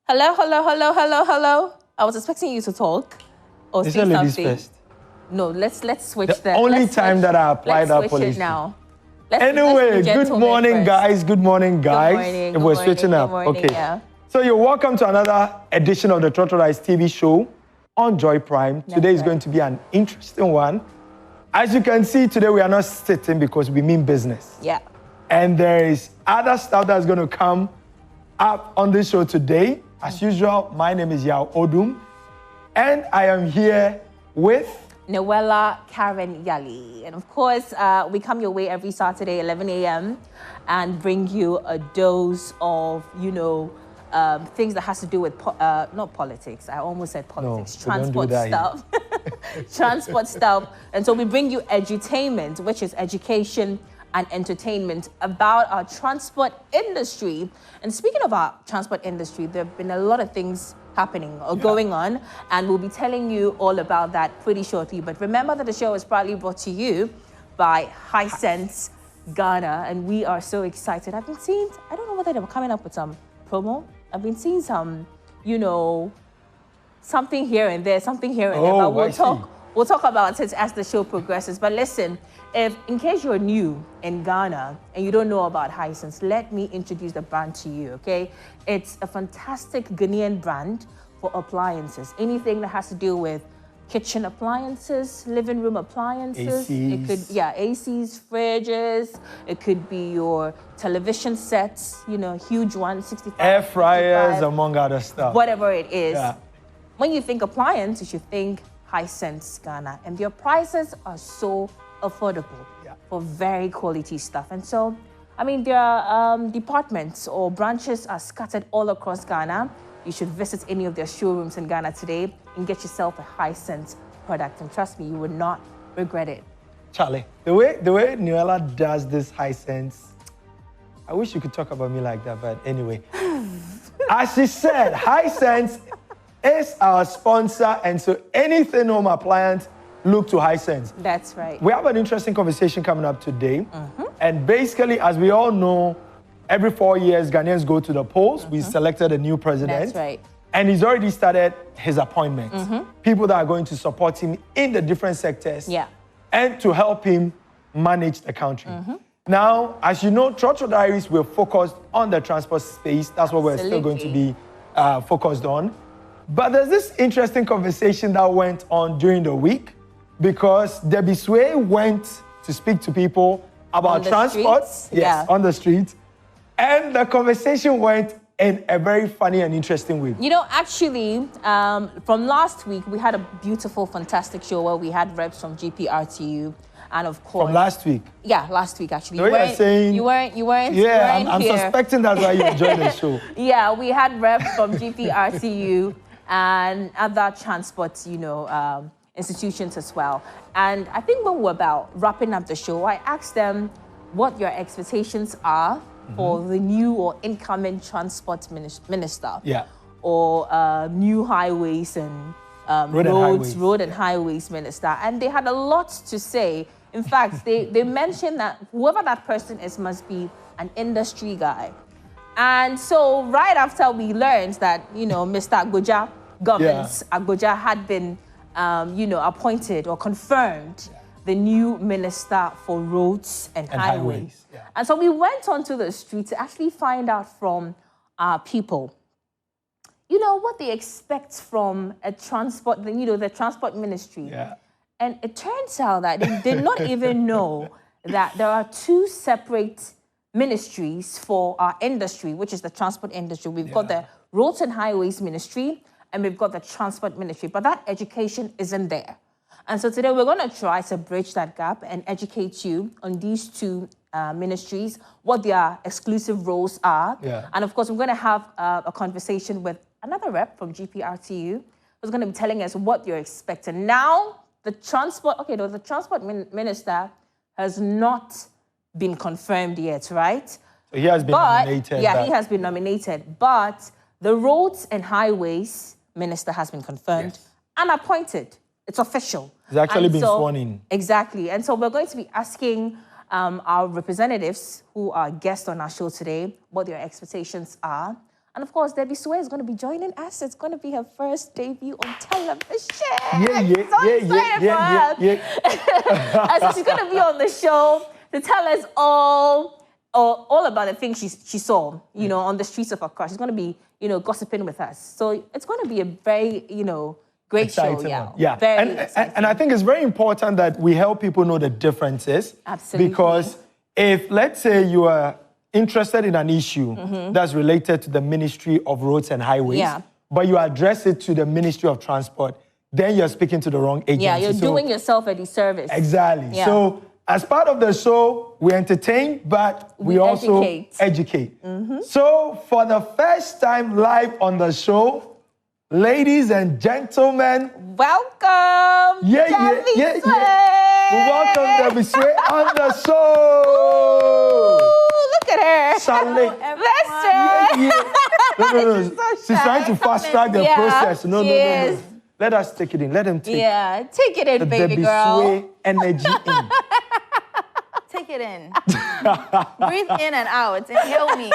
Hello, hello, hello, hello, hello. I was expecting you to talk or Is say it ladies something. first? No, let's switch The that. only Let's time switch- that I applied that Let's switch policy. it now. Let's Anyway, be good gentlemen morning, first. guys. Good morning, guys. morning, If good we're morning, switching good up, morning, okay. yeah. So you're welcome to another edition of the Trotro TV show on Joy Prime. Today is right. going to be an interesting one. As you can see, today we are not sitting because we mean business. Yeah. And there is other stuff that's going to come up on this show today. As usual, my name is Yao Odum, and I am here with Noella Karen Yali. And of course, we come your way every Saturday, 11 a.m. and bring you a dose of, things that has to do with, not politics. I almost said politics. No, we don't do transport that stuff. Transport stuff. And so we bring you edutainment, which is education and entertainment about our transport industry. And speaking of our transport industry, there have been a lot of things happening or going on, and we'll be telling you all about that pretty shortly. But remember that the show is proudly brought to you by Hisense Ghana, and we are so excited. I've been seeing, I don't know whether they were coming up with some promo. I've been seeing some, something here and there, but we'll talk about it as the show progresses. But listen, if in case you're new in Ghana and you don't know about Hisense, let me introduce the brand to you, okay? It's a fantastic Ghanaian brand for appliances. Anything that has to do with kitchen appliances, living room appliances. ACs. It could, ACs, fridges. It could be your television sets, huge ones, 65, air fryers, 55, among other stuff. whatever it is. Yeah. When you think appliance, you should think Hisense Ghana. And their prices are so affordable for very quality stuff. And so, their departments or branches are scattered all across Ghana. You should visit any of their showrooms in Ghana today and get yourself a Hisense product. And trust me, you will not regret it. Charlie, the way Noella does this Hisense, I wish you could talk about me like that, but anyway. As she said, Hisense is our sponsor, and so anything home appliance, look to Hisense. That's right. We have an interesting conversation coming up today. And basically, as we all know, every 4 years, Ghanaians go to the polls. We selected a new president. That's right. And he's already started his appointments. People that are going to support him in the different sectors. Yeah. And to help him manage the country. Now, as you know, Trotro Diaries, we're focused on the transport space. That's what we're still going to be focused on. But there's this interesting conversation that went on during the week because Debbie Sway went to speak to people about transport. Yes, on the street. And the conversation went in a very funny and interesting way. Actually, from last week, we had a beautiful, fantastic show where we had reps from GPRTU. And of course... From last week? Yeah, last week, actually. So you're saying... You weren't Yeah, I'm here. suspecting that's why you enjoyed the show. Yeah, we had reps from GPRTU and other transport, institutions as well. And I think when we're about wrapping up the show, I asked them what your expectations are for the new or incoming transport minister. Yeah. Or new highways and road and highways minister. And they had a lot to say. In fact, they mentioned that whoever that person is must be an industry guy. And so right after we learned that, Mr. Agoja Agoja had been, appointed or confirmed the new minister for roads and highways. Yeah. And so we went onto the street to actually find out from our people, what they expect from a transport, the transport ministry. Yeah. And it turns out that they did not even know that there are two separate ministries for our industry, which is the transport industry. We've got the Roads and Highways Ministry, and we've got the Transport Ministry, but that education isn't there. And so today we're going to try to bridge that gap and educate you on these two ministries, what their exclusive roles are. Yeah. And of course, we're going to have a conversation with another rep from GPRTU who's going to be telling us what you're expecting. Now, the transport minister has not been confirmed yet, right? So he has been nominated. Yeah, he has been nominated. But the Roads and Highways minister has been confirmed and appointed. It's official. He's actually been sworn in. Exactly. And so we're going to be asking our representatives who are guests on our show today what their expectations are And of course, Debbie Sway is going to be joining us. It's going to be her first debut on television. And so she's going to be on the show to tell us all about the things she saw, you know, on the streets of Accra. She's going to be, you know, gossiping with us. So it's going to be a very, you know, great exciting show. Yeah. And I think it's very important that we help people know the differences. Absolutely. Because if, let's say, you are interested in an issue that's related to the Ministry of Roads and Highways, but you address it to the Ministry of Transport, then you're speaking to the wrong agency. Yeah, you're doing yourself a disservice. Exactly. Yeah. So as part of the show, we entertain, but we also educate. So for the first time live on the show, ladies and gentlemen, welcome, Debbie Sway. We welcome Debbie Sway on the show. Look at her. Charlie. That's right. No. She's trying to fast track the process. No. Let us take it in. Let them take take it in, the baby Debbie girl. Sway energy in. Take it in. Breathe in and out. Inhale me.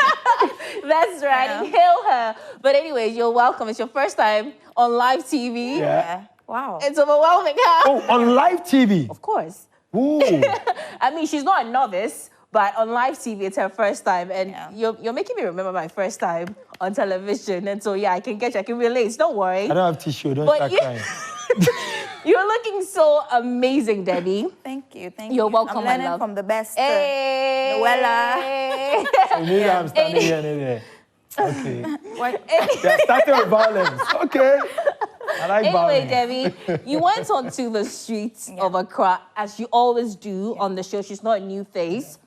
That's right. Yeah. Inhale her. But anyways, you're welcome. It's your first time on live TV. Yeah. Wow. It's overwhelming, huh? Oh, on live TV? Of course. Ooh. I mean, she's not a novice, but on live TV, it's her first time. And you're making me remember my first time on television. And so, I can relate. Don't worry. I don't have tissue. Don't start crying. You're looking so amazing, Debbie. Thank you. You're welcome, I'm learning from the best. Noella. I'm standing here. Okay. They're starting with violence. Okay. I like anyway, violence. Debbie, you went onto the streets of Accra, as you always do on the show. She's not a new face.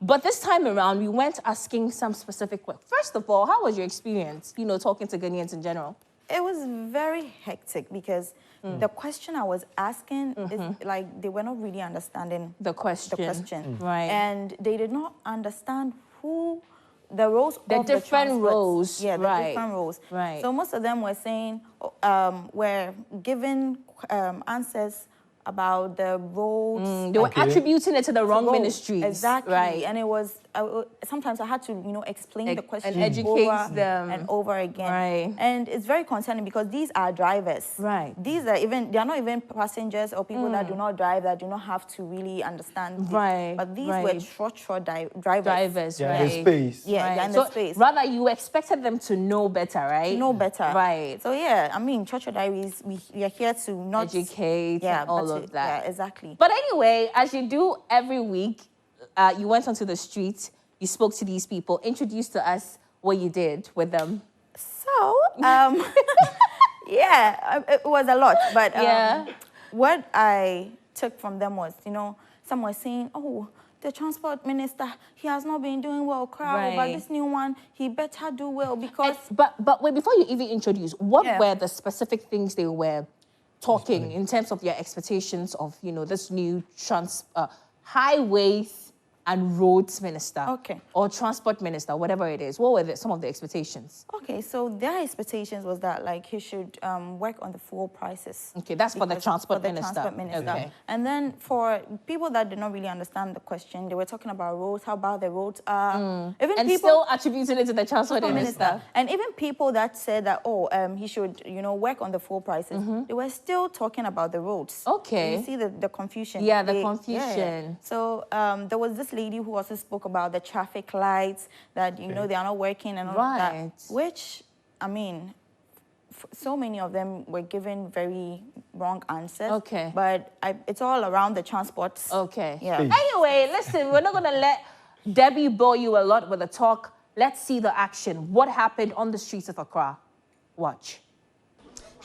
But this time around, we went asking some specific questions. First of all, how was your experience, you know, talking to Ghanaians in general? It was very hectic because the question I was asking is like they were not really understanding the question. Right. And they did not understand who the roles the of different the roles. Yeah, the different roles. Right. So most of them were saying, were given answers about the roads. They were attributing it to the wrong ministries. Exactly. Right. And it was, sometimes I had to, you know, explain the question and educate them and over again. Right. And it's very concerning because these are drivers. Right. These are they are not even passengers or people that do not drive, that do not have to really understand. Right. But these were trotro drivers. Drivers, yeah, right. in the space. Yeah, right. in the space. Rather, you expected them to know better, right? To know better. Right. So, yeah, I mean, trotro diaries, we are here to not... educate and all of that. Yeah, exactly. But anyway, as you do every week, you went onto the street, you spoke to these people, introduced to us what you did with them. So, yeah, it was a lot. But what I took from them was, you know, some were saying, oh, the transport minister, he has not been doing well, crowd, but this new one, he better do well because... But wait, before you even introduce, what were the specific things they were talking in terms of your expectations of, you know, this new highways and roads minister, or transport minister, whatever it is? What were some of the expectations? Okay, so their expectations was that like he should work on the fuel prices. Okay, that's for the transport minister. Okay. And then for people that did not really understand the question, they were talking about roads, how bad the roads are. Even and people, still attributing it to the transport minister. And even people that said that, he should, you know, work on the fuel prices, they were still talking about the roads. Okay. You see the confusion. Yeah, the confusion. Yeah. So there was this lady who also spoke about the traffic lights, that, you know, they are not working and all that. Which, I mean, so many of them were given very wrong answers. Okay. But it's all around the transports. Okay. Yeah. Anyway, listen, we're not going to let Debbie bore you a lot with the talk. Let's see the action. What happened on the streets of Accra? Watch.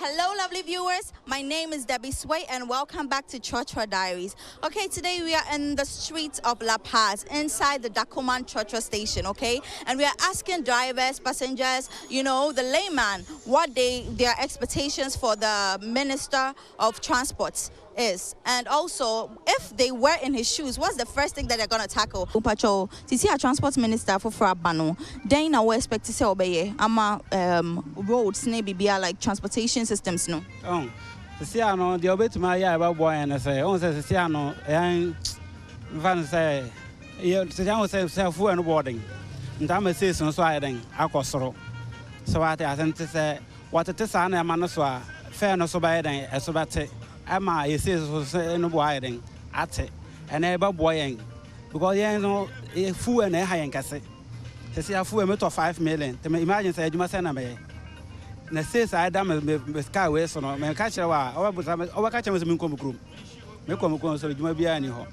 Hello, lovely viewers. My name is Debbie Sway, and welcome back to Trotro Diaries. Okay, today we are in the streets of La Paz, inside the Dacoman Trotro station, okay? And we are asking drivers, passengers, you know, the layman, what their expectations for the Minister of Transports is. And also, if they were in his shoes, what's the first thing that they're going to tackle? Upacho, see a transport minister for Frabano. Then I will expect to say, obey, roads, maybe like transportation systems, no? Oh, see, I know the obey to my about boy and I say, oh, see, I know, and Van say, you say, self and boarding. And I'm a season, so I think I cost so. So what I think to say, what it is an amanosa, fair no so bad and so bad. Emma, you see, so no wiring at it, and ever boying. Because you know, a fool and a high and cassette. To see a full amount of 5 million. To imagine, say, you must send me. And says I damn with Skyway, so no, catch a while, or catch him as a minimum group. Make one so you may be anyhow.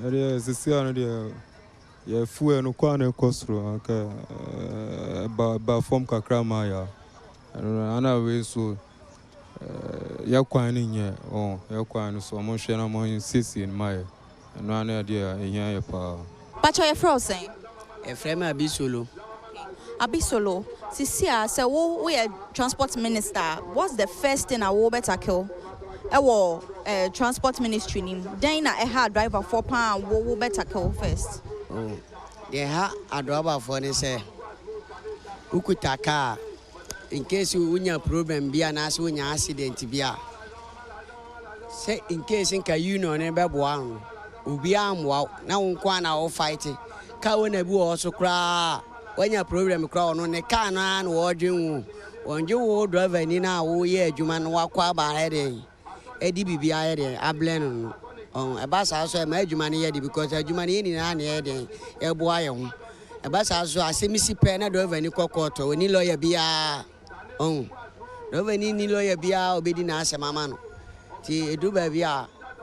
Yes, the Siana, yeah, full and Quana Costro, about Form Cacramaya. And another way so. Yaquan in oh, Yaquan, so motion among Sissy and Maya, and one idea in your power. But you're frozen. A frame Abisolo. Abisolo. Sisia, so we are transport minister. What's the first thing I will better kill? Transport ministry name. Then I had driver £4. What will better kill first? Oh, they have a driver for they say. Ukutaka. In case you win your problem, be an ass when your accident be a. Say in case in you know never one. Ubi am wow. Now one hour fighting. Cowan a boo also cry. When your problem crown on a cannon watching. When you will drive any now, oh yeah, you man walk by heading. Eddie be a blend on a bus also a major money because a human in an heading. A boy. A bus also a semi penna drive any cocoto when you lawyer be a. Oh, no, any lawyer be our bidding as a mamma. Tea do baby,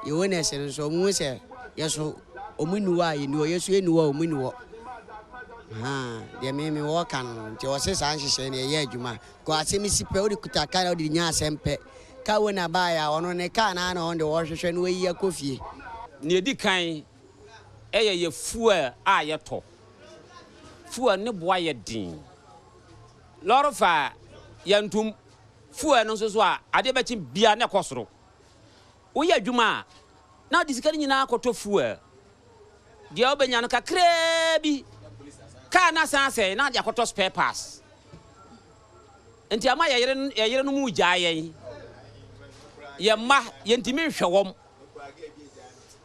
you win a sense or moon say, yes, so, Ominua, you know, yes, you know, Ominua. Ah, they made me walk on to assess anxious and a year, Juma. Go at Semi Sipodi Kutaka di Nas and Pet. Kawana buy on a can on the washing way your coffee. Near the kind, a fool, I your top. Fool, no boy, dean. Lord of fire. Yantum fu eno so so a ade bechi bia na kosoro wo ya dwuma na disikani nyina akoto fu de obenya no kakra bi ka na sanse na de akoto spare parts enti ama yeyere no mu gya yen ye ma yentimi hwewom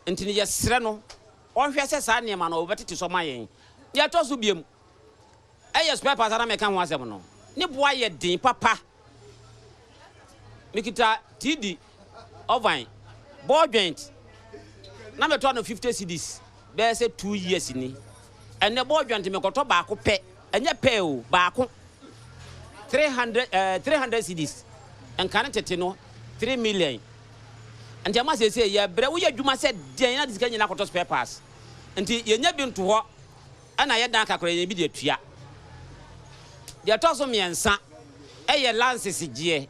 enti ne yesre no onhwe se sa ne ma no obetete so ma yen de to so biem spare parts na me ka ho asem no ne boy din papa mikita TD ovan ball joint na me to no 50 cedis be say 2 years ni and the ball joint me koto ba ko pe enye pe o ba ko 300 cedis and kan tete no 3 million and jama say ya bre wo ya dwuma say den na disika nyina koto spare parts enti ye nya bi nto ho ana ye dan kakora ye bi de tua de toso miensa eye lances gie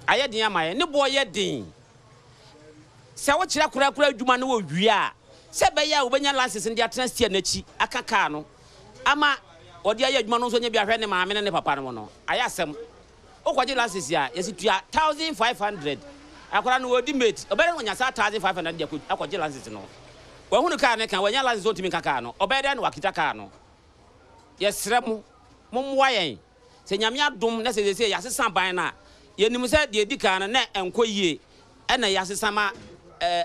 aye din amaye ne boy ye din se wo kira kura adwuma no wo wia se be ya wo benya lances ndi atransier na chi akaka no ama odi aye adwuma no so nya bi ahwe ne maame ne papa no no aye asem okwaje lances ya yesi tua 1500 akora no odi mate obere no nya sa 1500 de akwaje lances no wo hunu ka ne kan wanya lances on timi kaka no obere no wakita ka no yesrem momwa yen se nyame adom na se yasesa ban na yenim se de edika na enkoyie na yasesa ma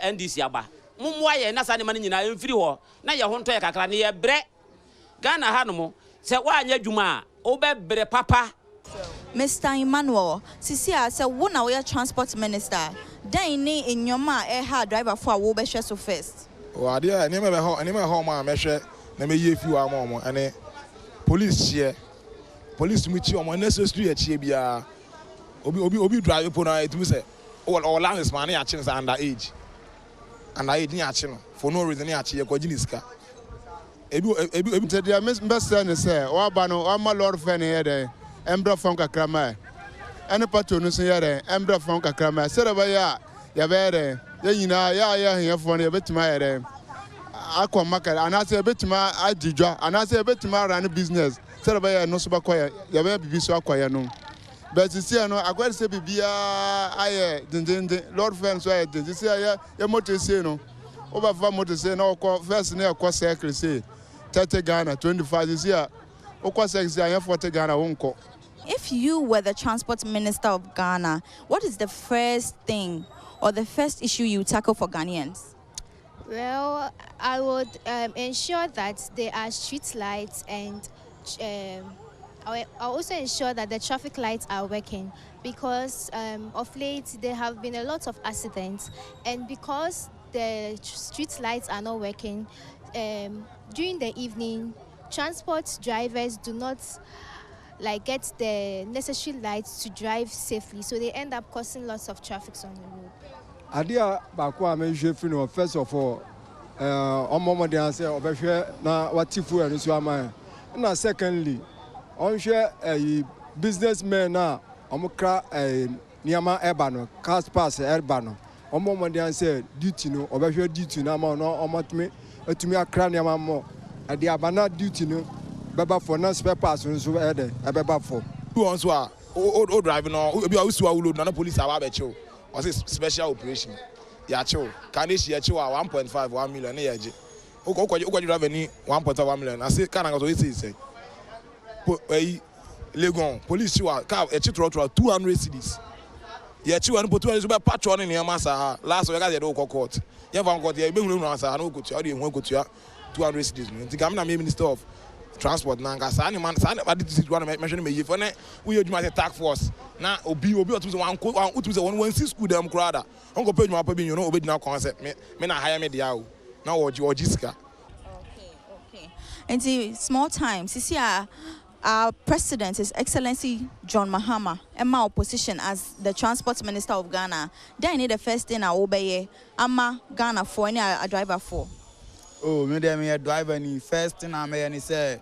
NDC aba momwa yen na sa ne ma nyina emfiri ho na ye ho nto ye kakra ne ye bre Ghana ha no mo se wa anya dwuma obebre papa. Mr. Emmanuel, Sisia say wo na we transport minister dan ni enyoma ha driver for wo be hwe so first. O ade ani me be ho ma me hwe na me ye fi wa mo ane police here. Police meet you on necessary achieve bia obi drive po na it me say all lands man ya chin under age ni achi no for no reason ya achi ye ko jiniska ebi te dia best say wa ba no wa ma lord fan here dey embra fam kakrama ene pato no so here dey embra fam kakrama say ba ya be dey ye nyina ya he fo no ye betima here dey akwa market anase betima ajijwa anase betima run business say ba ya no so ba kwa ya be bibi so akwa ya no but see no agwa say bibia aye dindin lord fan so aye dindin say ya motor say no over for motor say no first na kwa cycle say 30 Ghana 25 this year okwa cycle say 40 Ghana wonko. If you were the transport minister of Ghana, what is the first thing or the first issue you tackle for Ghanaians? Well, I would ensure that there are street lights and I also ensure that the traffic lights are working because of late there have been a lot of accidents, and because the street lights are not working during the evening, transport drivers do not get the necessary lights to drive safely, so they end up causing lots of traffic on the road. Adia bakwa menhwe fi no first of all omomo de answer obehwe na watifu enu so ama na secondly onhwe businessmen na omukra niama eba no cars pass eba no omomo de answer duty no obehwe duty na ma no omotumi atumi akra niama mo ade abana duty no beba for na spare parts nso ede ebeba for who so o drive no obi a usu awulo na police aba be chew or say special operation ya chew can they share chew 1.5 1 million na yaje o drive ni 1.1 million I say can go say Legon police chew car e trotro 200 cedis ya chew an po 200 so be patrol ni amasa last we ga dey do court ya van court ya be hunu no asa na o kotua dey hu kotua 200 cedis nti kam na me minister of transport na nga sa ni man sa na this is one mention me for na we adwuma say task force na obi otu say wan otu say one see school dem crowd on go pay adwuma pa bi you know obi na concept me na hire me dia o na oji sika. Okay and small time sisi our president, His Excellency John Mahama, and my opposition as the Transport Minister of Ghana. Then the first thing I obey, I'm Ghana for any a driver for. Oh, me dem a driver ni first thing I may say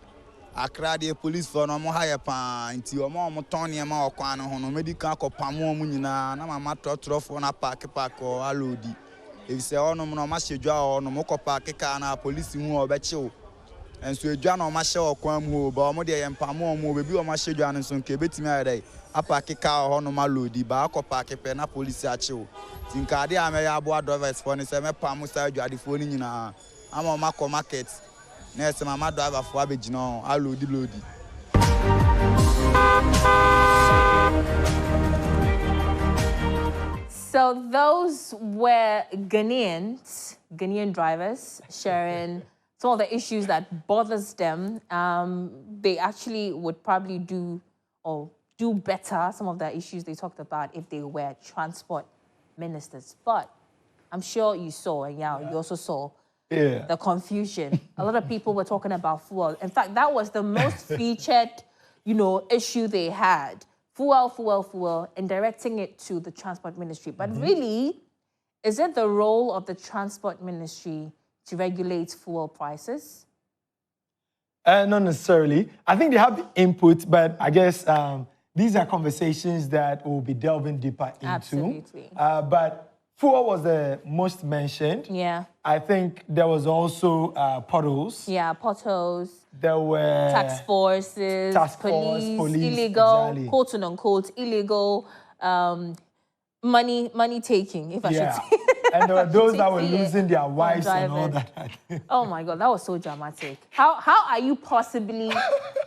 Accra the police for no more higher pan nti o mo ton e ma okwan no ho no medical ko pamo mu nyina na mama trotro for na park o alodi if say ono no ma hedwa ono mo ko park ka na police hu obeche and so edwa na o ma hye okwan mu ba o mo de yem pamo mu bebi o ma hedwa no so nke betimi ayedai apake ka ho no ma lodi ba ko park pe na police ache o tinka de ame ya abo drivers for ni say me pamo sa adwade fo ni nyina ama ma ko market Yes, my driver for Abidjan, I load. So those were Ghanaian drivers sharing some of the issues that bothers them. They actually would probably do better some of the issues they talked about if they were transport ministers. But I'm sure you saw, and you also saw. Yeah. The confusion. A lot of people were talking about fuel. In fact, that was the most featured, issue they had. Fuel, and directing it to the transport ministry. But really, is it the role of the transport ministry to regulate fuel prices? Not necessarily. I think they have input, but I guess these are conversations that we'll be delving deeper into. Absolutely. But fuel was the most mentioned. Yeah. I think there was also potholes. Yeah, potholes. There were task forces, police, illegal, exactly. Quote unquote, illegal money taking, if I should say. And there were those that were losing their wives and all that. Oh my God, that was so dramatic. How are you possibly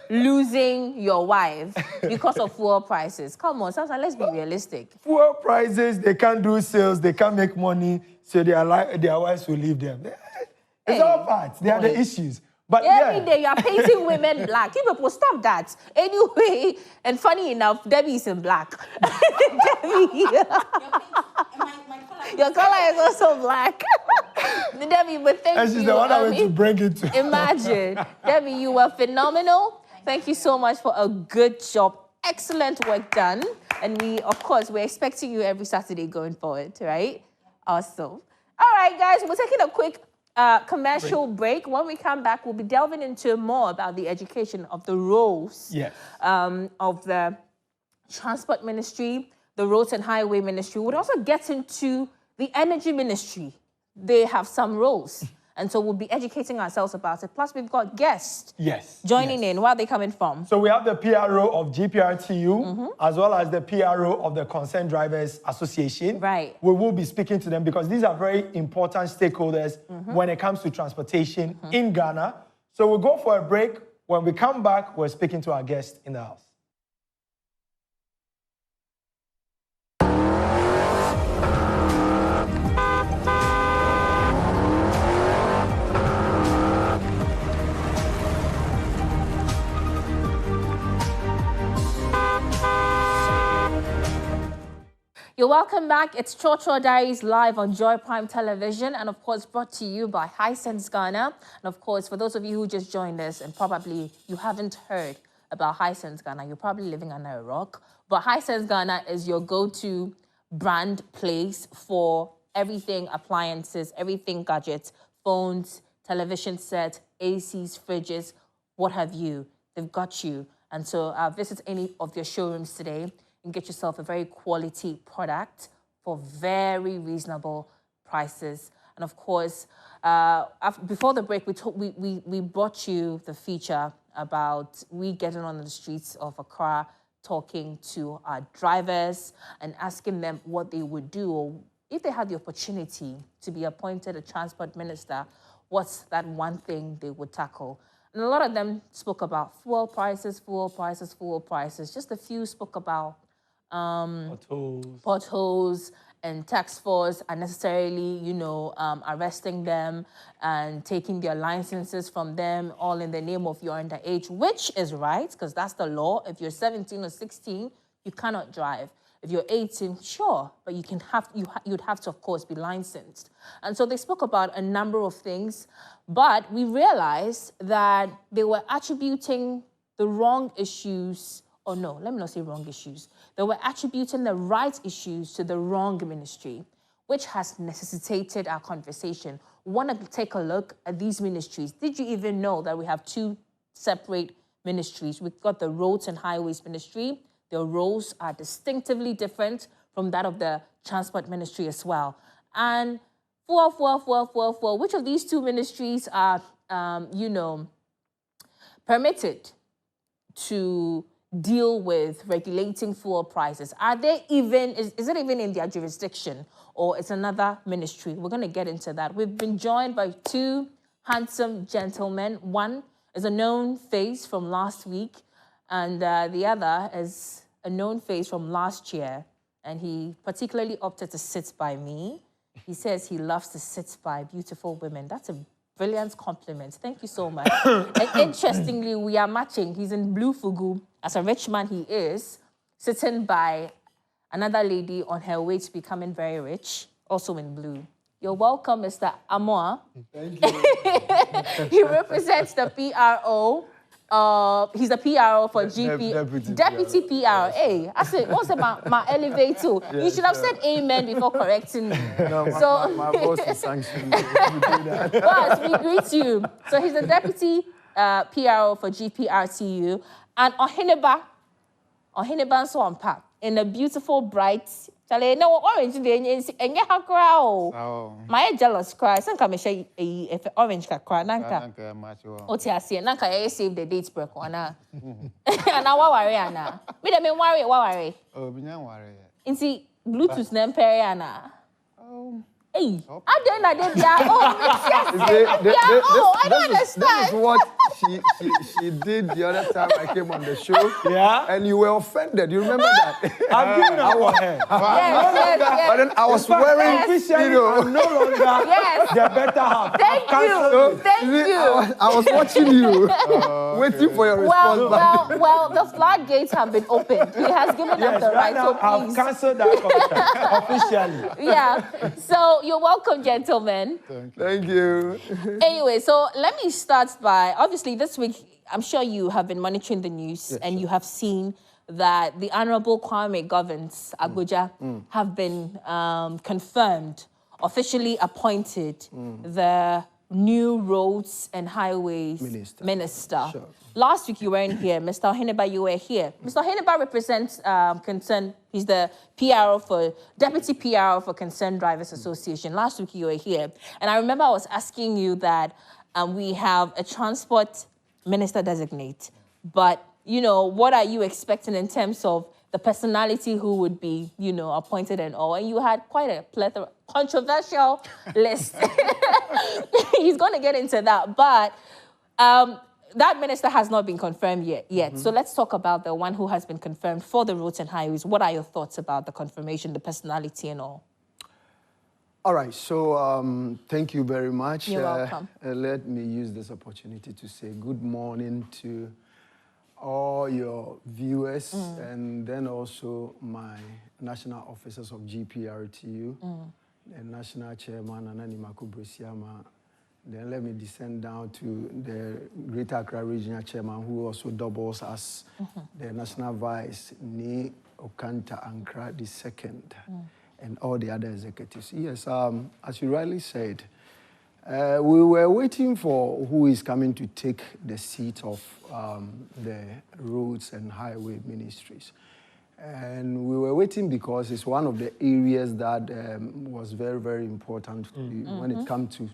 losing your wife because of fuel prices? Come on, Samson, let's be realistic. Fuel prices, they can't do sales, they can't make money, so their wives will leave them. It's all parts. They are the issues. But every day you are painting women black. You people stop that. Anyway, and funny enough, Debbie is in black. Debbie, your color is also black. Debbie, but thank you. And she's the one that went to bring it to. Imagine. Debbie, you were phenomenal. Thank you so much for a good job. Excellent work done. And we're expecting you every Saturday going forward, right? Awesome. All right, guys, we're taking a quick commercial break. When we come back, we'll be delving into more about the education of the roles of the Transport Ministry, the Roads and Highway Ministry. We'll also get into the Energy Ministry. They have some roles. And so we'll be educating ourselves about it. Plus, we've got guests joining in. Where are they coming from? So we have the PRO of GPRTU, as well as the PRO of the Concerned Drivers Association. Right. We will be speaking to them because these are very important stakeholders when it comes to transportation in Ghana. So we'll go for a break. When we come back, we're speaking to our guests in the house. You're welcome back. It's Trotro Diaries live on Joy Prime Television and, of course, brought to you by Hisense Ghana. And, of course, for those of you who just joined us and probably you haven't heard about Hisense Ghana, you're probably living under a rock. But Hisense Ghana is your go-to brand place for everything appliances, everything gadgets, phones, television sets, ACs, fridges, what have you. They've got you. And so visit any of their showrooms today and get yourself a very quality product for very reasonable prices. And of course, before the break, we brought you the feature about we getting on the streets of Accra, talking to our drivers and asking them what they would do, or if they had the opportunity to be appointed a transport minister, what's that one thing they would tackle? And a lot of them spoke about fuel prices. Just a few spoke about potholes and tax force unnecessarily, arresting them and taking their licenses from them, all in the name of you're underage, which is right, because that's the law. If you're 17 or 16, you cannot drive. If you're 18, sure, but you'd have to, of course, be licensed. And so they spoke about a number of things, but we realized that they were attributing the wrong issues, or no, let me not say wrong issues. They were attributing the right issues to the wrong ministry, which has necessitated our conversation. We want to take a look at these ministries. Did you even know that we have two separate ministries? We've got the Roads and Highways Ministry. Their roles are distinctively different from that of the Transport Ministry as well. And which of these two ministries are, permitted to deal with regulating fuel prices? Are they even, is it even in their jurisdiction, or it's another ministry? We're going to get into that. We've been joined by two handsome gentlemen. One is a known face from last week, and the other is a known face from last year, and he particularly opted to sit by me. He says he loves to sit by beautiful women. That's a brilliant compliment. Thank you so much. And interestingly, we are matching. He's in blue fugu. As a rich man he is, sitting by another lady on her way to becoming very rich, also in blue. You're welcome, Mr. Amoa. Thank you. He represents the PRO. He's a PRO for GP. Deputy PRO. Hey, I said, what's about my elevator? Yeah, you should have said amen before correcting me. No, my boss is sanctioned. Boss, we greet you. So he's the Deputy PRO for GPRTU. And Oheneba Swampa, in a beautiful, bright, no orange and get her crowd. My jealous cry. Some come say if orange cry, Nanka. Otiasi, Nanka, save the dates break on. And now, what worry, Anna? We don't mean worry, what worry? Oh, we don't worry. In see, Bluetooth name Periana. Hey, I don't know. I don't understand. This is what she did the other time I came on the show. Yeah. And you were offended. You remember that? I've given her one. Yes. But then I was wearing, I'm no longer the better half. Thank you. I was watching you, waiting for your response. Well, the floodgates have been opened. He has given us the right. Now, so I've cancelled that contract officially. Yeah. So you're welcome, gentlemen. Thank you. Anyway, so let me start by, obviously this week, I'm sure you have been monitoring the news and you have seen that the Honorable Kwame Govins Abuja have been confirmed, officially appointed the new Roads and Highways Minister. Sure. Last week you weren't here. Mr. Oheneba, you were here. Mr. Oheneba represents Concern. He's the Deputy PRO for Concerned Drivers Association. Last week you were here. And I remember I was asking you that we have a transport minister designate. But, what are you expecting in terms of the personality who would be, appointed and all? And you had quite a plethora, controversial list. He's going to get into that. But that minister has not been confirmed yet. So let's talk about the one who has been confirmed for the Roads and Highways. What are your thoughts about the confirmation, the personality and all? All right, so thank you very much. You're welcome. Let me use this opportunity to say good morning to all your viewers, and then also my national officers of GPRTU, the national chairman, Anani Makubresiama. Then let me descend down to the Greater Accra Regional Chairman, who also doubles as the national vice, Ni Okanta Ankra II, and all the other executives. Yes, as you rightly said, we were waiting for who is coming to take the seat of the Roads and Highway Ministries. And we were waiting because it's one of the areas that was very, very important when it comes to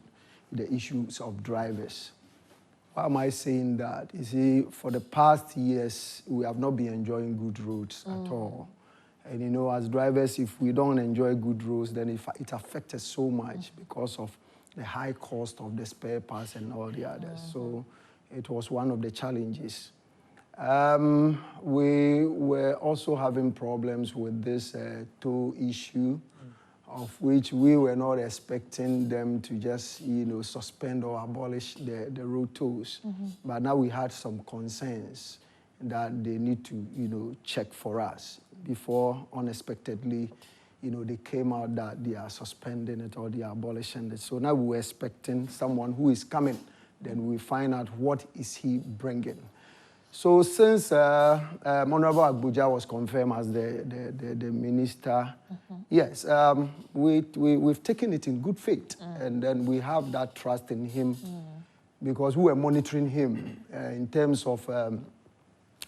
the issues of drivers. Why am I saying that? You see, for the past years, we have not been enjoying good roads at all. And you know, as drivers, if we don't enjoy good roads, then it affects us so much because of the high cost of the spare parts and all the others. So it was one of the challenges. We were also having problems with this toll issue, of which we were not expecting them to just, you know, suspend or abolish the road tolls. But now we had some concerns that they need to, you know, check for us before unexpectedly, you know, they came out that they are suspending it or they are abolishing it. So now we were expecting someone who is coming, then we find out what is he bringing. So since Honorable Agbuja was confirmed as the minister, yes, we've taken it in good faith, and then we have that trust in him because we were monitoring him in terms of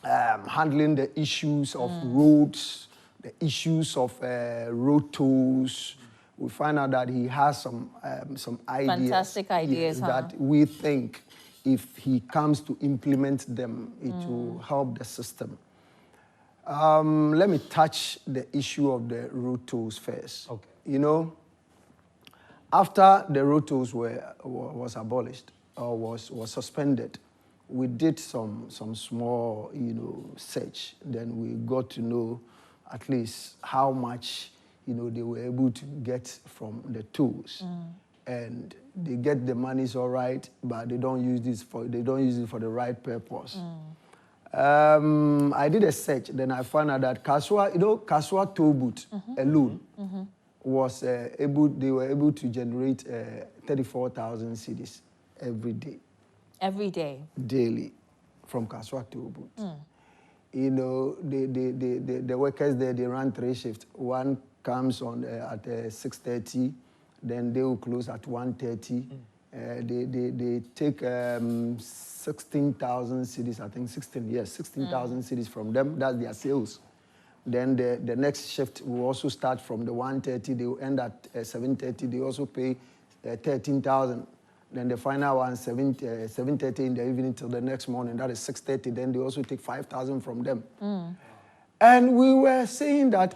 handling the issues of roads, the issues of road tolls. We find out that he has some ideas. Fantastic ideas, that we think if he comes to implement them, it will help the system. Let me touch the issue of the road tolls first. Okay. You know, after the road tolls was abolished or was suspended, we did some small, you know, search. Then we got to know at least how much, you know, they were able to get from the tolls. And they get the monies all right, but they don't use it for the right purpose. I did a search, then I found out that Kaswa, you know, Kaswa toll booth alone was they were able to generate 34,000 cedis every day. Every day? Daily, from Kaswa toll booth. You know, the workers there, they run 3 shifts. One comes on at 6:30. Then they will close at 1:30. They take 16,000 cedis, I think 16,000 cedis from them. That's their sales. Then the next shift will also start from the 1:30. They will end at 7:30. They also pay 13,000. Then the final one, 7:30 in the evening till the next morning. That is 6:30. Then they also take 5,000 from them. And we were saying that,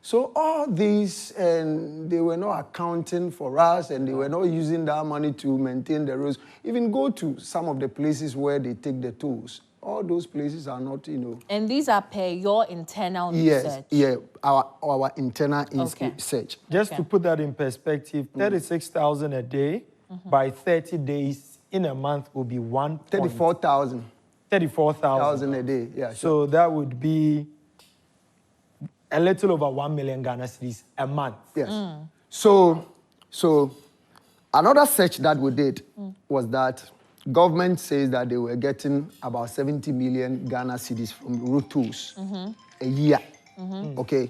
so all these, and they were not accounting for us, and they were not using that money to maintain the roads. Even go to some of the places where they take the tolls. All those places are not, you know. And these are per your internal research? Yes, our internal research. Just to put that in perspective, 36,000 a day by 30 days in a month will be 34,000. 34,000 a day, yeah. So that would be a little over 1 million Ghana cedis a month. Yes. So another search that we did was that government says that they were getting about 70 million Ghana cedis from road tolls a year. Okay.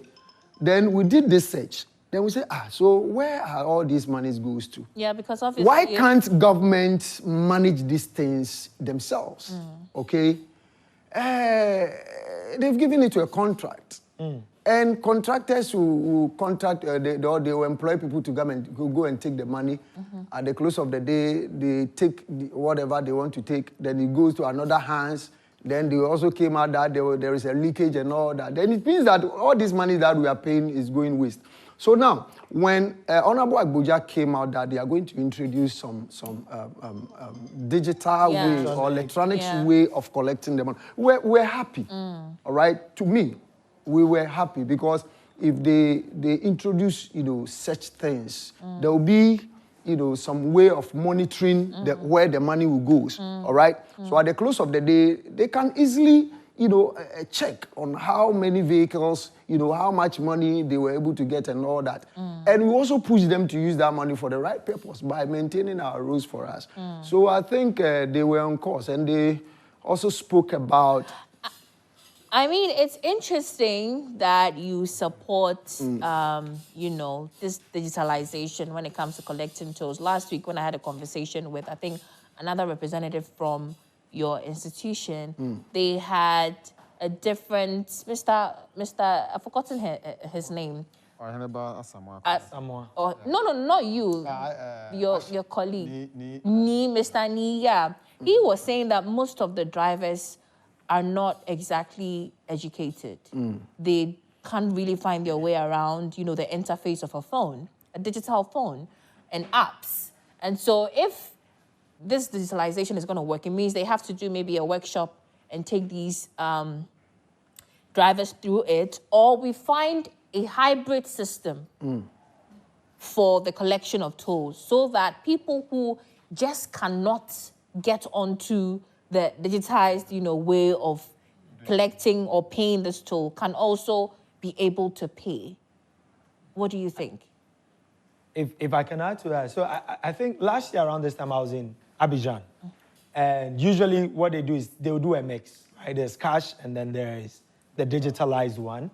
Then we did this search. Then we say, so where are all these monies goes to? Yeah, because obviously... Why can't government manage these things themselves? Okay? They've given it to a contract. And contractors who contract, they will employ people to go and take the money. At the close of the day, they take whatever they want to take. Then it goes to another hands. Then they also came out that there is a leakage and all that. Then it means that all this money that we are paying is going waste. So now, when Honorable Agbuja came out that they are going to introduce some digital way or electronics way of collecting the money, we're happy. All right? To me, we were happy because if they introduce, you know, such things, there will be, you know, some way of monitoring where the money will go. All right? So at the close of the day, they can easily, a check on how many vehicles, how much money they were able to get and all that. And we also push them to use that money for the right purpose by maintaining our rules for us. So I think they were on course, and they also spoke about... I mean, it's interesting that you support, this digitalization when it comes to collecting tolls. Last week, when I had a conversation with, I think, another representative from your institution, they had a different, Mr. I've forgotten his name. Samoa. No, not you. Your colleague. Mr. Ni, yeah. He was saying that most of the drivers are not exactly educated. They can't really find their way around, the interface of a phone, a digital phone, and apps. And so if this digitalization is going to work, it means they have to do maybe a workshop and take these drivers through it, or we find a hybrid system for the collection of tolls so that people who just cannot get onto the digitized, way of collecting or paying this toll can also be able to pay. What do you think? If I can add to that, so I think last year around this time I was in Abidjan, and usually what they do is they'll do a mix, right? There's cash and then there is the digitalized one.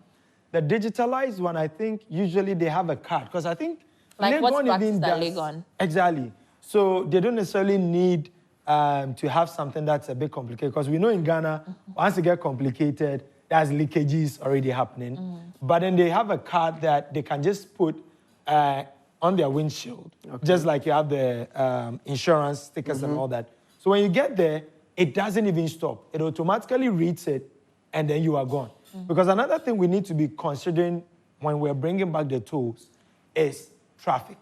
The digitalized one, I think usually they have a card, because I think like what's practiced at Legon? Exactly. So they don't necessarily need to have something that's a bit complicated, because we know in Ghana, once it gets complicated, there's leakages already happening. But then they have a card that they can just put on their windshield, just like you have the insurance stickers and all that. So when you get there, it doesn't even stop. It automatically reads it, and then you are gone. Because another thing we need to be considering when we're bringing back the tolls is traffic.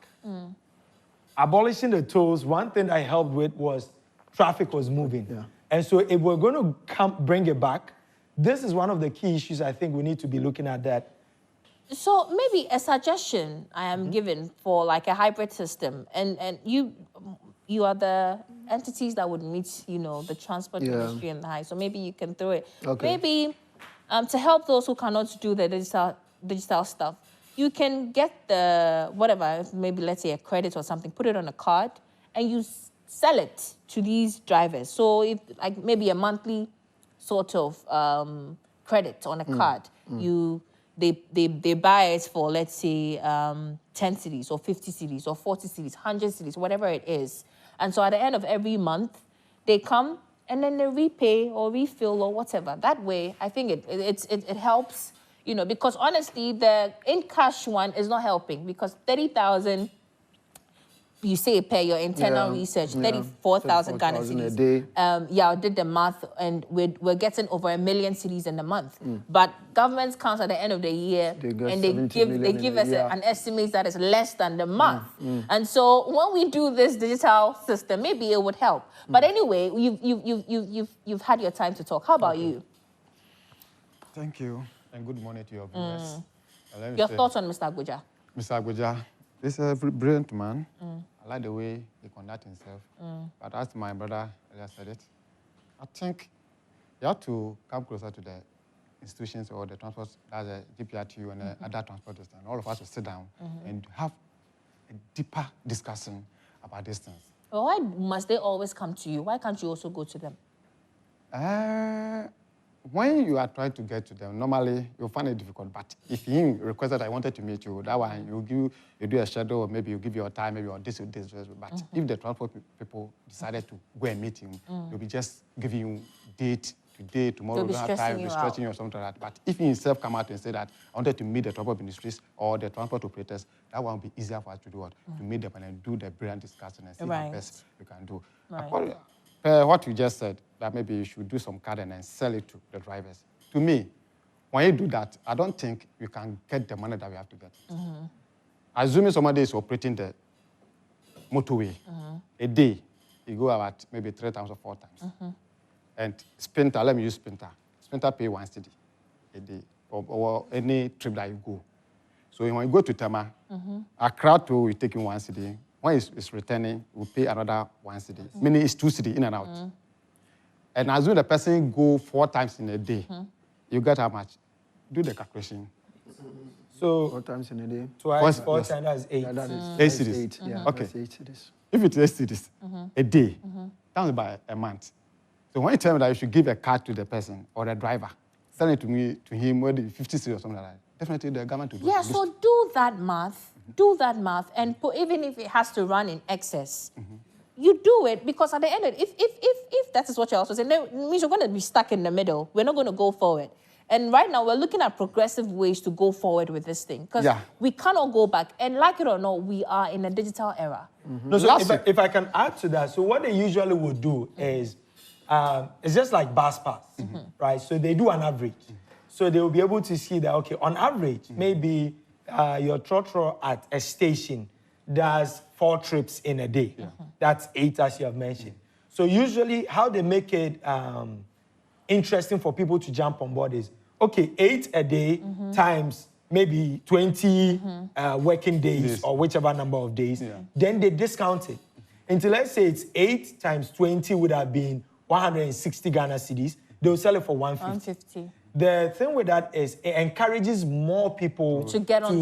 Abolishing the tolls, one thing I helped with was traffic was moving. And so if we're going to bring it back, this is one of the key issues I think we need to be looking at that. So maybe a suggestion I am given for like a hybrid system, and you are the entities that would meet, the transport industry and the high. So maybe you can throw it. Maybe to help those who cannot do the digital stuff, you can get the whatever, maybe let's say a credit or something, put it on a card, and you sell it to these drivers. So if like maybe a monthly sort of credit on a card, they buy it for, let's say, 10 cedis or 50 cedis or 40 cedis, 100 cedis, whatever it is. And so at the end of every month, they come and then they repay or refill or whatever. That way, I think it helps, because honestly, the in-cash one is not helping, because 30,000, you say per your internal research, 34,000 Ghana cedis. a day. I did the math, and we're getting over 1 million cedis in a month. But governments counts at the end of the year, and they give us an estimate that is less than the month. And so when we do this digital system, maybe it would help. But anyway, you've had your time to talk. How about you? Thank you, and good morning to your viewers. Your thoughts on Mr. Abuja? Mr. Abuja is a brilliant man. I like the way he conducts himself. But as my brother earlier said it, I think you have to come closer to the institutions or the transport, as a GPRTU and other transport system. All of us will sit down and have a deeper discussion about these things. Well, why must they always come to you? Why can't you also go to them? When you are trying to get to them, normally you'll find it difficult. But if he requested I wanted to meet you, that one you do a schedule, or maybe you give your time, maybe on this or this. But if the transport people decided to go and meet him, they'll be just giving you date today, tomorrow, don't have time, be stretching you or something like that. But if he himself come out and say that I wanted to meet the transport ministries or the transport operators, that one will be easier for us to do what? To meet them and then do the brilliant discussion and see how best you can do. What you just said, that maybe you should do some card and then sell it to the drivers. To me, when you do that, I don't think you can get the money that we have to get. Assuming somebody is operating the motorway, a day, you go about maybe 3 times or 4 times. And Sprinter, let me use Sprinter. Sprinter pay 1 cedi a day, or any trip that you go. So when you go to Tema, a crowd toll will take in 1 cedi. When it's returning, we'll pay another 1 cedi. Meaning it's 2 cedi in and out. And assume the person go 4 times in a day, you get how much? Do the calculation. So 4 times in a day. Twice 4 times, that's 8. Yeah, that is 8 cities. 8. Yeah, Okay. that's 8 cities. If it's 8 cities a day, that's by a month. So when you tell me that you should give a card to the person or the driver, send it to him, whether 50 cities or something like that, definitely the government will do it. Yeah, so do that math. Do that math, and even if it has to run in excess, you do it, because at the end of it, if that is what you're also saying, then it means you're going to be stuck in the middle. We're not going to go forward. And right now, we're looking at progressive ways to go forward with this thing, because we cannot go back. And like it or not, we are in a digital era. No, so if I can add to that, so what they usually would do is, it's just like bus pass, right? So they do an average. So they will be able to see that, okay, on average, maybe your trotro at a station does 4 trips in a day. That's 8, as you have mentioned. So usually how they make it interesting for people to jump on board is, okay, 8 a day times maybe 20 working days or whichever number of days. Then they discount it. Until let's say it's 8 times 20 would have been 160 Ghana cedis. They'll sell it for 150. The thing with that is it encourages more people to get on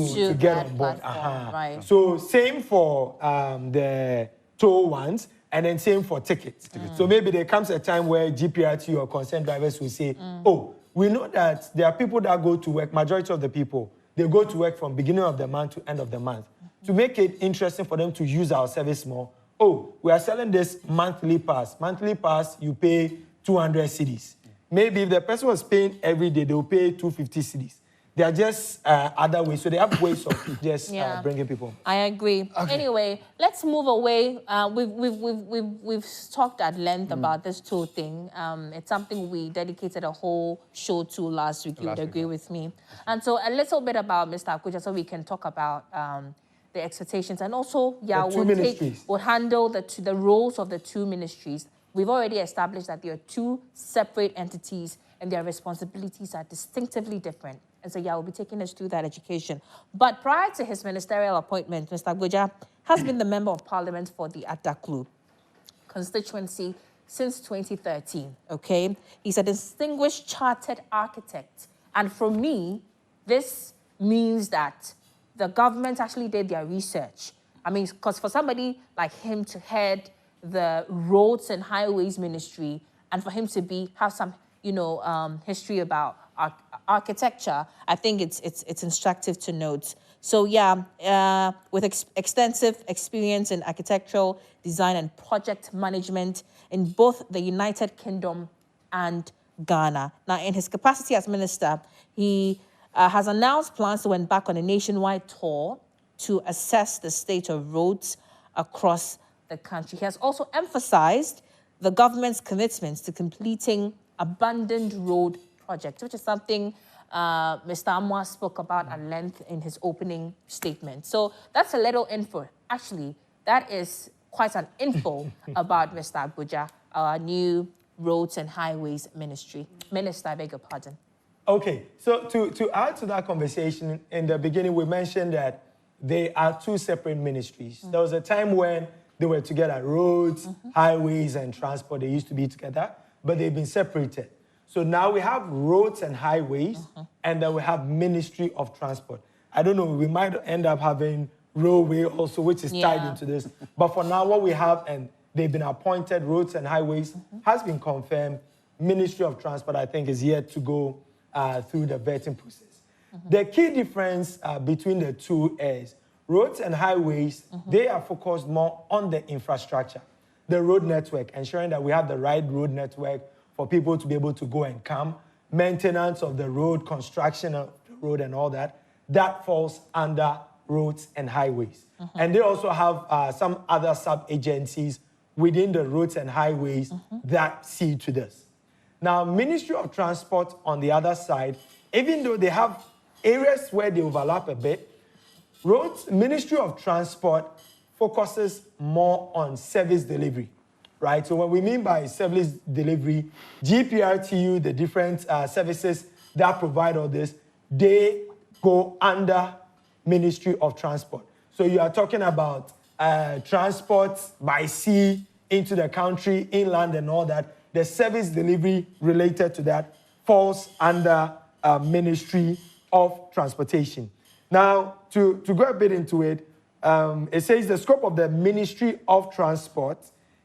board. Right. So same for the toll ones, and then same for tickets. So maybe there comes a time where GPRT or concerned drivers will say, oh, we know that there are people that go to work, majority of the people, they go to work from beginning of the month to end of the month. To make it interesting for them to use our service more, oh, we are selling this monthly pass. Monthly pass, you pay 200 cedis. Maybe if the person was paying every day, they'll pay 250 cedis. They are just other ways. So they have ways of just bringing people. I agree. Okay. Anyway, let's move away. We've talked at length about this tool thing. It's something we dedicated a whole show to last week. You would agree with me. And so a little bit about Mr. Akuja, so we can talk about the expectations, and also we'll handle the roles of the 2 ministries. We've already established that there are 2 separate entities and their responsibilities are distinctively different. And so, we'll be taking us through that education. But prior to his ministerial appointment, Mr. Akuja has been the Member of Parliament for the Adaklu constituency since 2013, okay? He's a distinguished chartered architect. And for me, this means that the government actually did their research. I mean, because for somebody like him to head the Roads and Highways Ministry, and for him to have some, history about architecture, I think it's instructive to note. So with extensive experience in architectural design and project management in both the United Kingdom and Ghana. Now, in his capacity as minister, he has announced plans to embark on a nationwide tour to assess the state of roads across the country. He has also emphasized the government's commitments to completing abandoned road projects, which is something Mr. Amwa spoke about at length in his opening statement. So that's a little info. Actually, that is quite an info about Mr. Akuja, our new Roads and Highways Ministry. Minister, I beg your pardon. Okay, so to add to that conversation, in the beginning we mentioned that they are 2 separate ministries. There was a time when they were together, roads, highways, and transport. They used to be together, but they've been separated. So now we have roads and highways, and then we have Ministry of Transport. I don't know, we might end up having railway also, which is tied into this. But for now, what we have, and they've been appointed, roads and highways, has been confirmed. Ministry of Transport, I think, is yet to go through the vetting process. The key difference between the 2 is roads and highways, they are focused more on the infrastructure, the road network, ensuring that we have the right road network for people to be able to go and come, maintenance of the road, construction of the road and all that. That falls under roads and highways. And they also have some other sub-agencies within the roads and highways that see to this. Now, Ministry of Transport, on the other side, even though they have areas where they overlap a bit, Ministry of Transport focuses more on service delivery, right? So what we mean by service delivery, GPRTU, the different services that provide all this, they go under Ministry of Transport. So you are talking about transport by sea into the country, inland and all that. the service delivery related to that falls under Ministry of Transportation. Now, to go a bit into it, it says the scope of the Ministry of Transport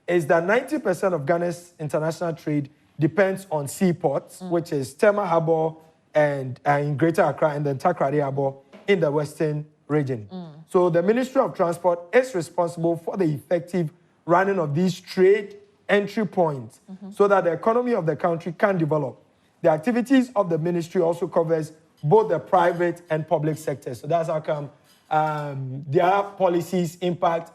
is that 90% of Ghana's international trade depends on seaports, which is Tema Harbour and in Greater Accra and then Takoradi Harbour in the Western region. So the Ministry of Transport is responsible for the effective running of these trade entry points so that the economy of the country can develop. The activities of the ministry also covers both the private and public sectors. So that's how come their policies impact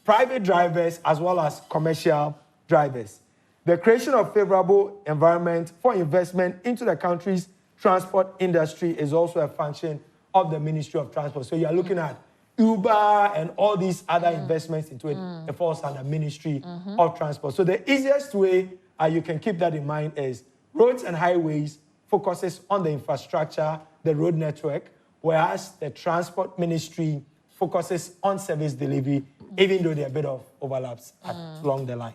private drivers as well as commercial drivers. The creation of favorable environment for investment into the country's transport industry is also a function of the Ministry of Transport. So you're looking at Uber and all these other investments into it. It falls under Ministry of Transport. So the easiest way you can keep that in mind is Roads and Highways focuses on the infrastructure, the road network, whereas the Transport Ministry focuses on service delivery, even though there are a bit of overlaps along the line.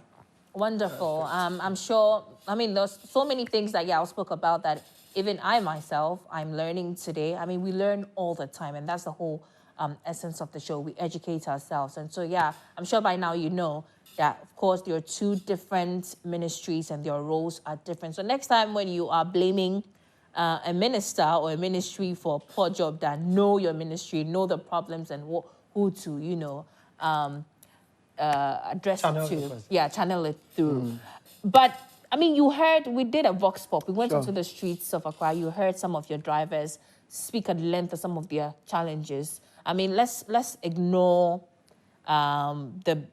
Wonderful. I'm sure, I mean, there's so many things that Yao spoke about that even I myself, I'm learning today. I mean, we learn all the time, and that's the whole essence of the show. We educate ourselves. And so, yeah, I'm sure by now you know that, of course, there are two different ministries and their roles are different. So next time when you are blaming a minister or a ministry for a poor job done, know your ministry, know the problems and who to, you know, address it to. Yeah, channel it through. But, I mean, you heard, we did a vox pop. We went into the streets of Accra. You heard some of your drivers speak at length of some of their challenges. I mean, let's ignore the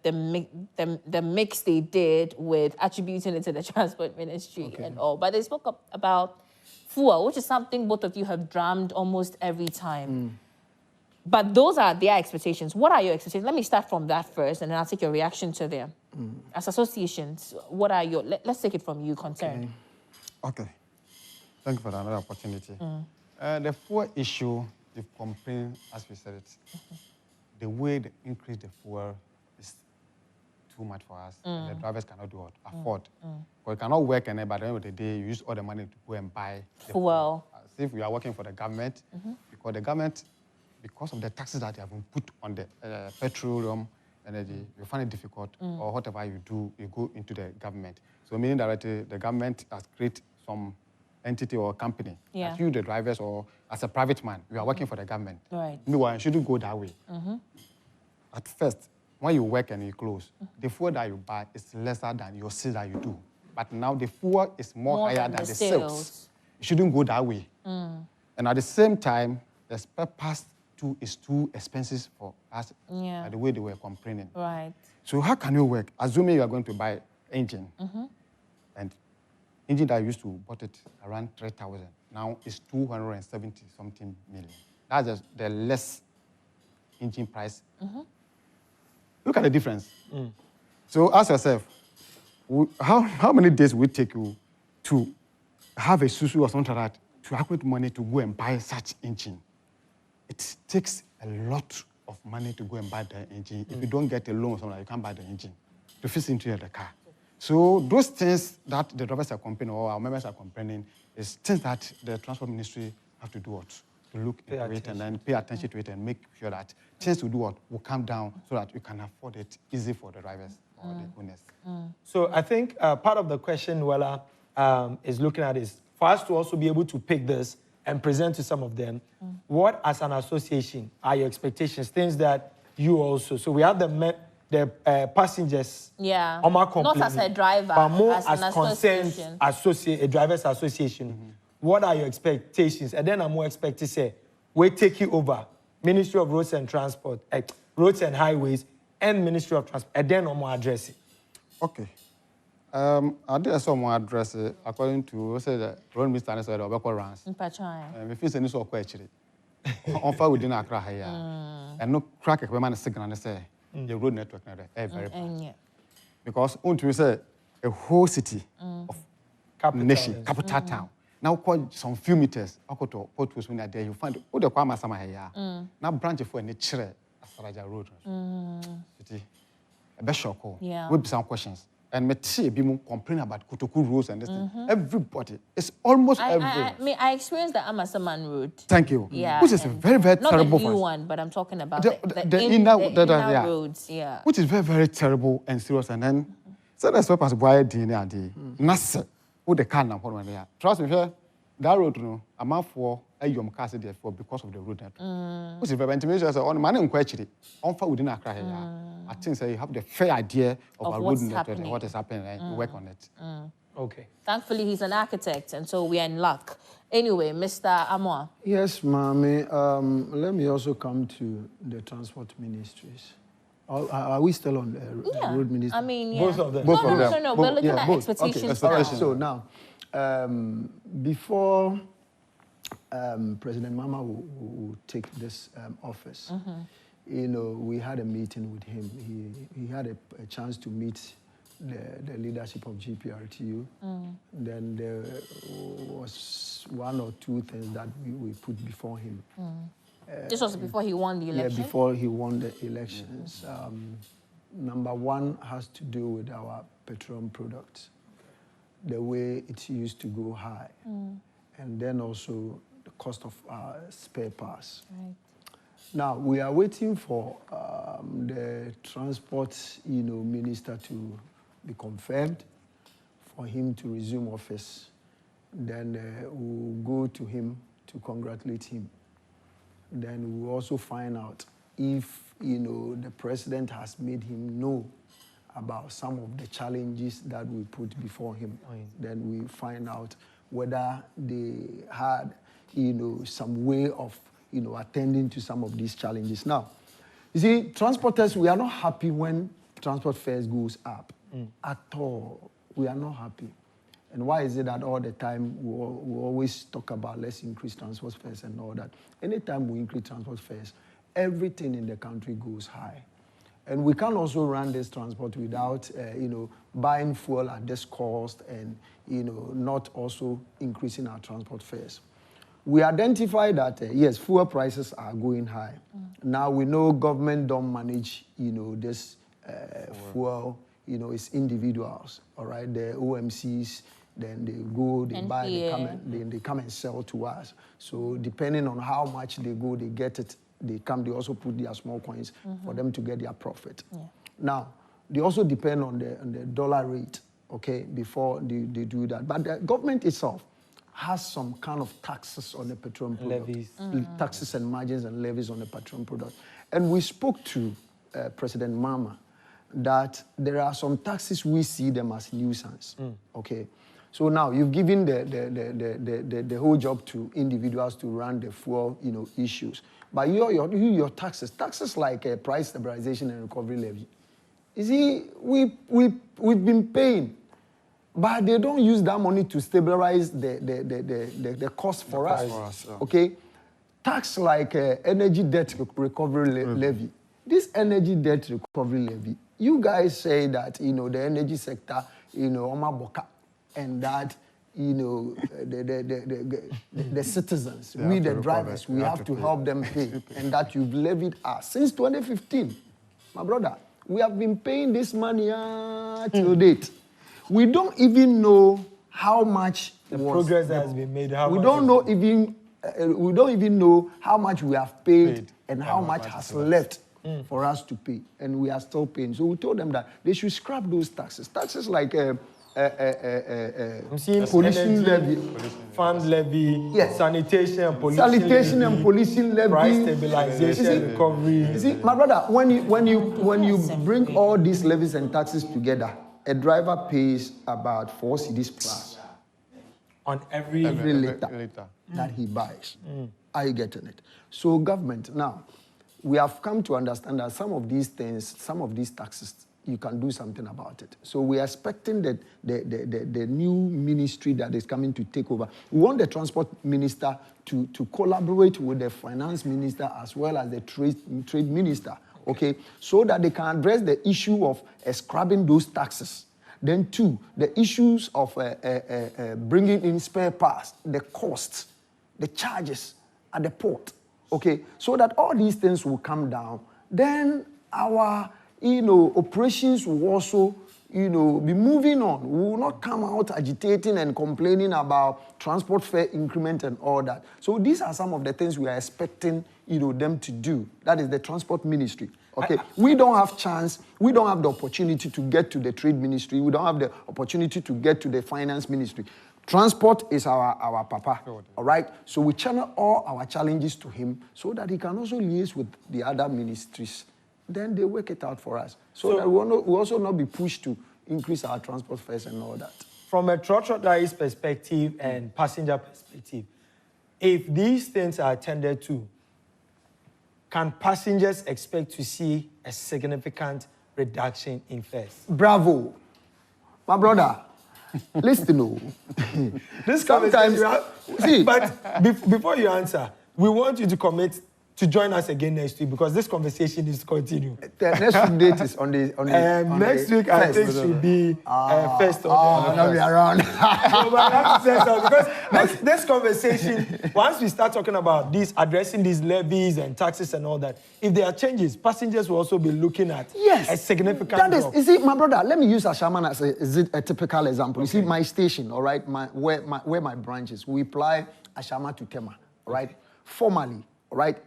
mix they did with attributing it to the transport ministry and all. But they spoke about fuel, which is something both of you have drummed almost every time. But those are their expectations. What are your expectations? Let me start from that first, and then I'll take your reaction to them. As associations, what are your... Let's take it from you, concerned. Okay. Thank you for another opportunity. The fuel issue, the complaint, as we said it, the way they increase the fuel is too much for us. And the drivers cannot do it, afford. Because you cannot work, and by the end of the day, you use all the money to go and buy the fuel. As if we are working for the government, because the government... because of the taxes that have been put on the petroleum energy, you find it difficult, or whatever you do, you go into the government. So meaning that the government has created some entity or company, as you, the drivers, or as a private man, you are working for the government. Right. Meanwhile, it shouldn't go that way. At first, when you work and you close, the fuel that you buy is lesser than your sales that you do. But now the fuel is more higher than the sales. It shouldn't go that way. And at the same time, the spare parts is too expensive for us, by the way they were complaining. Right. So how can you work? Assuming you are going to buy engine, and engine that used to bought it around 3,000, now is 270-something million. That's just the less engine price. Look at the difference. So ask yourself, how many days will it take you to have a Susu or something like that to accumulate money to go and buy such engine? It takes a lot of money to go and buy the engine. If you don't get a loan or something, you can't buy the engine to fix into the car. So those things that the drivers are complaining or our members are complaining is things that the transport ministry have to do what? To look into it and then pay attention to it and make sure that things will do what? Will come down so that you can afford it easy for the drivers or the owners. So I think part of the question Wella is looking at is for us to also be able to pick this and present to some of them, what as an association are your expectations, things that you also, so we have the passengers, not as a driver, but more as an association. A driver's association. What are your expectations? And then I'm more expect to say, we take you over, Ministry of Roads and Transport, Roads and Highways, and Ministry of Transport, and then I'm more address it. Okay. I did some more address according to the road minister and the Obeko runs. If you send this or actually, on fire within Accra here, and no crack a man signal and say the road network very bad. Because until you say a whole city of nation, capital town, now quite some few meters, Okoto, Portus, when there you find all the Kwama Sama here. Now branch for a nature as Raja Road. City. A best shock. We'll be some questions. And me see people complain about Kotoku rules and this thing. Everybody, it's almost everyone. I experienced the Amasaman road. Thank you. Yeah, which is very, very terrible. Not the new one, but I'm talking about the inner roads. Yeah, which is very, very terrible and serious. And then, so that's what why DNA Nasa, who the can of one there. Trust me, that road, no, I'm out for a young castle therefore because of the road. Which is very intimate. So on man in question, on for within Accra here. I think so you have the fair idea of a road network and what is happening and work on it. Okay. Thankfully, he's an architect, and so we are in luck. Anyway, Mr. Amoah. Yes, Mami. Let me also come to the transport ministries. Are we still on the road ministry? I mean, yeah. Both of them. No. We're looking at expectations now. So now, before President Mama will take this office, we had a meeting with him. He had a chance to meet the leadership of GPRTU. Then there was one or two things that we put before him. This was before he won the election? Yeah, before he won the elections. Number one has to do with our petroleum products, the way it used to go high, and then also the cost of spare parts. Right. Now, we are waiting for the transport minister to be confirmed, for him to resume office. Then we'll go to him to congratulate him. Then we'll also find out if, the president has made him know about some of the challenges that we put before him. Then we find out whether they had, some way of, attending to some of these challenges. Now, you see, transporters, we are not happy when transport fares goes up. At all. We are not happy. And why is it that all the time we always talk about let's increase transport fares and all that? Anytime we increase transport fares, everything in the country goes high. And we can't also run this transport without, buying fuel at this cost and, not also increasing our transport fares. We identify that, yes, fuel prices are going high. Now we know government don't manage, this fuel, it's individuals, all right? The OMCs, then they go, they buy, they come and sell to us. So depending on how much they go, they get it, they also put their small coins for them to get their profit. Yeah. Now, they also depend on the dollar rate, okay, before they do that. But the government itself has some kind of taxes on the petroleum product. Levies. Taxes and margins and levies on the petroleum product. And we spoke to President Mama that there are some taxes we see them as nuisance, okay? So now you've given the whole job to individuals to run the fuel, issues. But your taxes like price stabilization and recovery levy. You see, we've been paying, but they don't use that money to stabilize the cost for us. Okay, tax like energy debt recovery levy. This energy debt recovery levy. You guys say that the energy sector, and that the citizens, we the drivers, we have to help them pay, and that you've levied us since 2015, my brother. We have been paying this money till date. We don't even know how much the progress has been made. We don't even know how much we have paid and how much has left for us to pay, and we are still paying. So we told them that they should scrap those taxes. Taxes like pollution levy, fund levy, yes, sanitation and policing levy, price stabilization, recovery. You see, my brother, when you bring all these levies and taxes together, a driver pays about 4 cedis plus on every liter that he buys. Are you getting it? So government, now, we have come to understand that some of these things, some of these taxes, you can do something about it. So we are expecting that the new ministry that is coming to take over. We want the transport minister to collaborate with the finance minister as well as the trade minister, okay, so that they can address the issue of scrapping those taxes. Then two, the issues of bringing in spare parts, the costs, the charges at the port, okay, so that all these things will come down. Then our operations will also, be moving on. We will not come out agitating and complaining about transport fare increment and all that. So these are some of the things we are expecting, them to do. That is the transport ministry. Okay, we don't have chance. We don't have the opportunity to get to the trade ministry. We don't have the opportunity to get to the finance ministry. Transport is our papa, all right? So we channel all our challenges to him so that he can also liaise with the other ministries. Then they work it out for us. So that we also not be pushed to increase our transport fares and all that. From a trotro diaries perspective and passenger perspective, if these things are attended to, can passengers expect to see a significant reduction in fares? Bravo. My brother, listen, This sometimes, see, but before you answer, we want you to commit to join us again next week because this conversation is continuing. The next week date is on the next week, I think should be first on the not be around. So, but I have to say something because this conversation, once we start talking about this, addressing these levies and taxes and all that, if there are changes, passengers will also be looking at a significant drop. You see, my brother, let me use Ashaman as a typical example. You see, my station, all right, where my branch is, we apply Ashama to Tema, all right, formally, all right.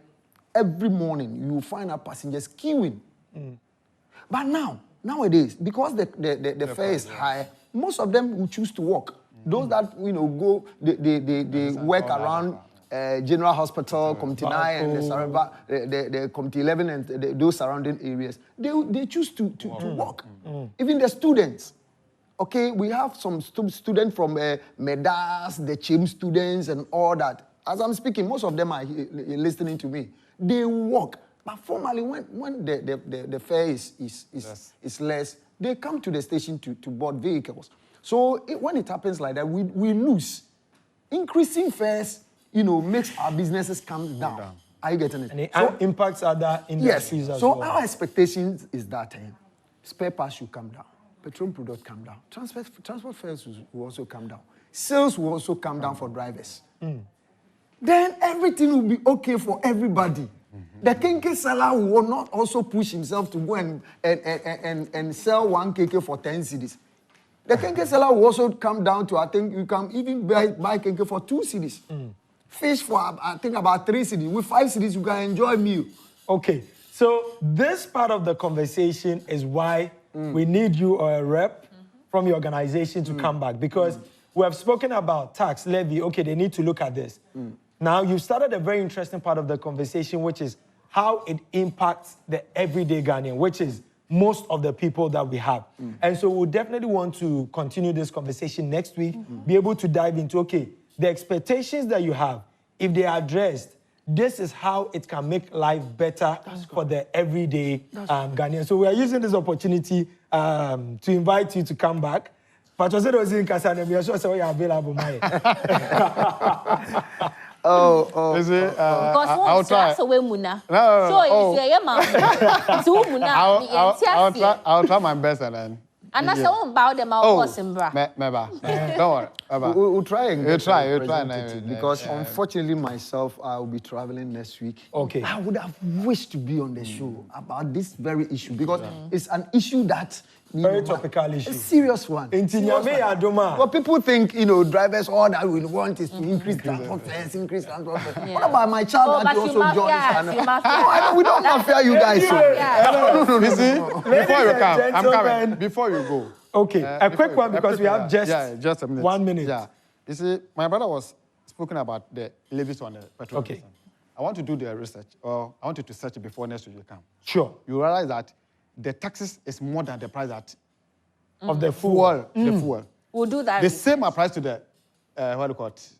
Every morning, you will find our passengers queuing. But nowadays, because the fare is high, most of them will choose to walk. Those that, go, they work around General Hospital, Committee 9, and the Committee 11, and those surrounding areas. They choose to walk. Even the students. Okay, we have some students from Medas, the CHIM students, and all that. As I'm speaking, most of them are listening to me. They walk. But formally, when the fare is less, they come to the station to board vehicles. So when it happens like that, we lose. Increasing fares, makes our businesses come down. Are you getting it? And it impacts other industries as so well. Our expectations is that spare parts should come down. Petroleum products come down. Transport fares will also come down. Sales will also come down for drivers. Then everything will be okay for everybody. The kenke seller will not also push himself to go and sell one keke for 10 cedis. The kenke seller will also come down to, I think you can even buy kenke for 2 cedis. Fish for, I think, about 3 cedis. With 5 cedis, you can enjoy a meal. Okay, so this part of the conversation is why we need you or a rep from your organization to come back because we have spoken about tax, levy. Okay, they need to look at this. Now, you've started a very interesting part of the conversation, which is how it impacts the everyday Ghanaian, which is most of the people that we have. And so we'll definitely want to continue this conversation next week, be able to dive into, okay, the expectations that you have, if they are addressed, this is how it can make life better for the everyday Ghanaian. So we are using this opportunity to invite you to come back. But was in Kasane, we are sure so you are available. Is it? I'll try. I'll try my best and then. And that's all about them, I'll force him, bro. Don't worry. We'll try and we'll try. Because unfortunately, myself, I'll be traveling next week. Okay. I would have wished to be on the show about this very issue because it's an issue that very topical issue. A serious one. But people think, drivers, all that we want is to increase transport fares, What about my child that also joins? We don't mafia you guys. No. You see, before you come, I'm coming. Before you go. Okay, a quick one because we have just a minute. 1 minute. Yeah. You see, my brother was speaking about the levies on the petrol. Okay. I want to do the research, or I wanted to search it before next week you come. Sure. You realize that the taxes is more than the price of the fuel. The fuel. We'll do that. The same applies to the what do you call it?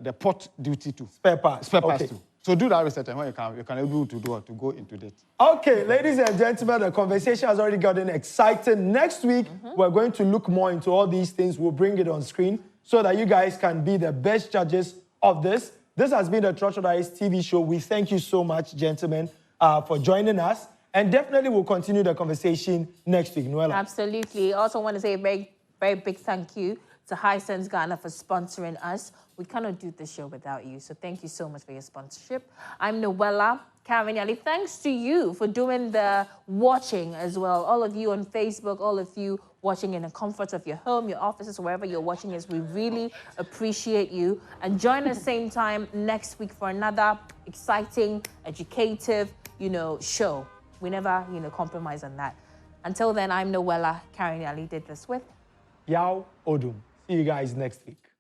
The port duty too. Spare parts. Too. So do that research, and when you can able to go into that. Okay, ladies and gentlemen, the conversation has already gotten exciting. Next week, we're going to look more into all these things. We'll bring it on screen so that you guys can be the best judges of this. This has been the Trotro Diaries TV show. We thank you so much, gentlemen, for joining us. And definitely we'll continue the conversation next week. Noella. Absolutely. Also want to say a very, very big thank you to Hisense Ghana for sponsoring us. We cannot do this show without you. So thank you so much for your sponsorship. I'm Noella. Karen Ali, thanks to you for doing the watching as well. All of you on Facebook, all of you watching in the comfort of your home, your offices, wherever you're watching us, we really appreciate you. And join us same time next week for another exciting, educative, show. We never, compromise on that. Until then, I'm Noella. Karen Ali did this with Yao Odum. See you guys next week.